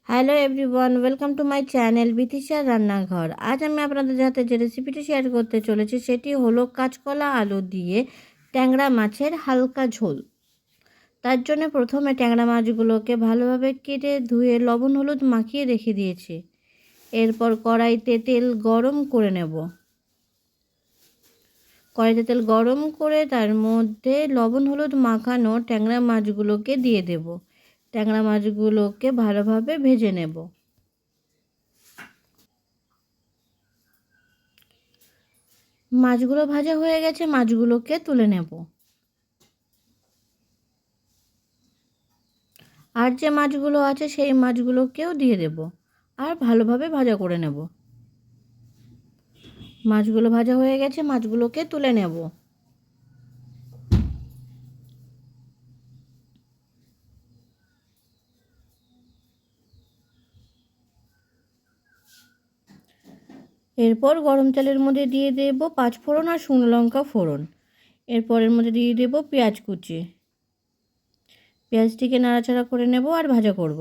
Hello everyone, welcome to my channel বিথিশার রান্নাঘর। আজ আমি আপনাদের সাথে যে রেসিপিটি শেয়ার করতে চলেছি সেটি হলো কাঁচকলা আলু দিয়ে ট্যাংরা মাছের হালকা ঝোল। তার জন্য প্রথমে ট্যাংরা মাছগুলোকে ভালোভাবে কেটে ধুয়ে লবণ হলুদ মাখিয়ে রেখে দিয়েছি। এরপর কড়াইতে তেল গরম করে নেব। কড়াইতে তেল গরম করে তার মধ্যে লবণ হলুদ মাখানো ট্যাংরা মাছগুলোকে দিয়ে দেব। ট্যাংরা মাছগুলোকে ভালোভাবে ভেজে নেব। মাছগুলো ভাজা হয়ে গেছে, মাছগুলোকে তুলে নেব। আর যে মাছগুলো আছে সেই মাছগুলোকেও দিয়ে দেব আর ভালোভাবে ভাজা করে নেব। মাছগুলো ভাজা হয়ে গেছে, মাছগুলোকে তুলে নেব। এরপর গরম তেলের মধ্যে দিয়ে দেব 5 ফোড়ন আর শুকনো লঙ্কা ফোড়ন। এরপর এর মধ্যে দিয়ে দেব পেঁয়াজ কুচি। পেঁয়াজটিকে নাড়াচাড়া করে নেব আর ভাজা করব।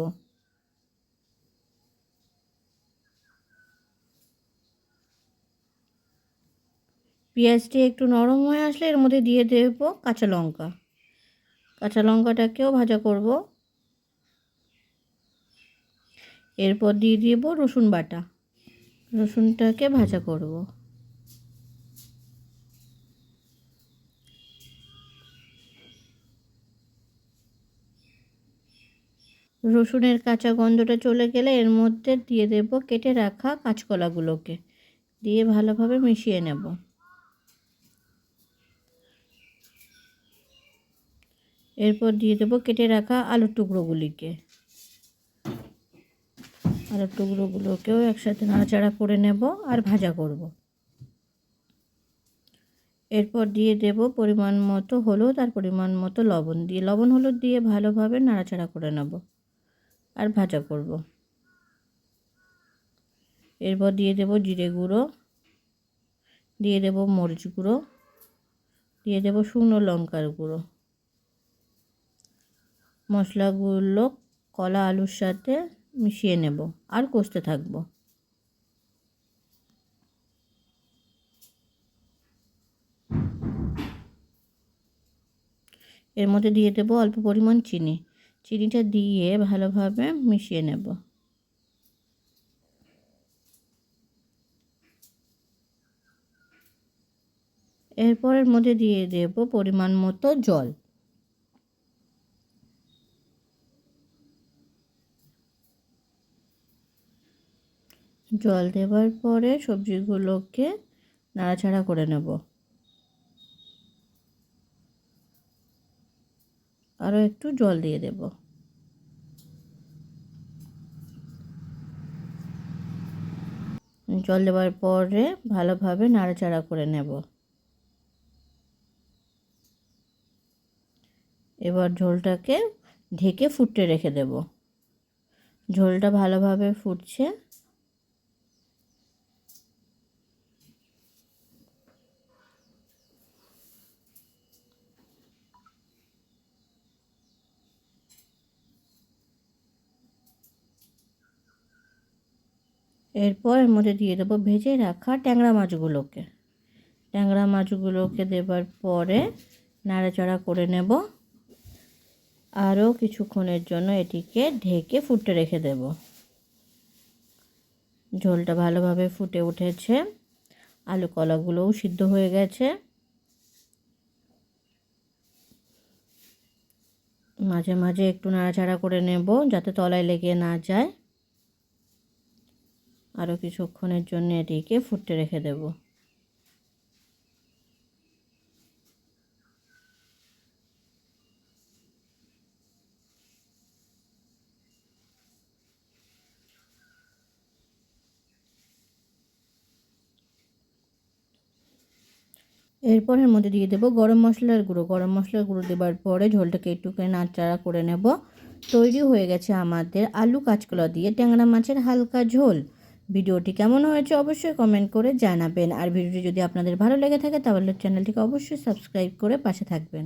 পেঁয়াজটি একটু নরম হয়ে আসলে এর মধ্যে দিয়ে দেব কাঁচা লঙ্কা। কাঁচা লঙ্কাটাকেও ভাজা করব। এরপর দিয়ে দেব রসুন বাটা। রসুনটাকে ভাজা করব। রসুনের কাঁচা গন্ধটা চলে গেলে এর মধ্যে দিয়ে দেব কেটে রাখা কাঁচকলাগুলোকে, দিয়ে ভালোভাবে মিশিয়ে নেব। এরপর দিয়ে দেব কেটে রাখা আলুর টুকরোগুলিকে। আলুর টুকরোগুলোকেও একসাথে নাড়াচাড়া করে নেব আর ভাজা করব। এরপর দিয়ে দেব পরিমাণ মতো হলুদ আর পরিমাণ মতো লবণ, দিয়ে লবণ হলুদ দিয়ে ভালোভাবে নাড়াচাড়া করে নেব আর ভাজা করব। এরপর দিয়ে দেব জিরে গুঁড়ো, দিয়ে দেব মরিচ গুঁড়ো, দিয়ে দেব শুকনো লঙ্কার গুঁড়ো। মশলাগুলো কলা আলুর সাথে মিশিয়ে নেব আর কষতে থাকবো। এর মধ্যে দিয়ে দেব অল্প পরিমাণ চিনি। চিনিটা দিয়ে ভালোভাবে মিশিয়ে নেব। এরপর এর মধ্যে দিয়ে দেব পরিমাণ মতো জল। জল দেওয়ার পরে সবজিগুলোকে নাড়াচাড়া করে নেব। আরও একটু জল দিয়ে দেব। জল দেওয়ার পরে ভালোভাবে নাড়াচাড়া করে নেব। এবার ঝোলটাকে ঢেকে ফুটতে রেখে দেব। ঝোলটা ভালোভাবে ফুটছে। এরপর এর মধ্যে দিয়ে দেবো ভেজে রাখা ট্যাংরা মাছগুলোকে। ট্যাংরা মাছগুলোকে দেবার পরে নাড়াচাড়া করে নেব। আরও কিছুক্ষণের জন্য এটিকে ঢেকে ফুটতে রেখে দেব। ঝোলটা ভালোভাবে ফুটে উঠেছে, আলু কলাগুলোও সিদ্ধ হয়ে গেছে। মাঝে মাঝে একটু নাড়াচাড়া করে নেব যাতে তলায় লেগে না যায়। আরও কিছুক্ষণের জন্য এটিকে ফুটতে রেখে দেব। এরপর এর মধ্যে দিয়ে দেবো গরম মশলার গুঁড়ো। গরম মশলার গুঁড়ো দেওয়ার পরে ঝোলটাকে একটুখানি নাড়াচাড়া করে নেব। তৈরি হয়ে গেছে আমাদের আলু কাঁচকলা দিয়ে ট্যাংরা মাছের হালকা ঝোল। ভিডিওটি কেমন হয়েছে অবশ্যই কমেন্ট করে জানাবেন। আর ভিডিওটি যদি আপনাদের ভালো লেগে থাকে তাহলে চ্যানেলটিকে অবশ্যই সাবস্ক্রাইব করে পাশে থাকবেন।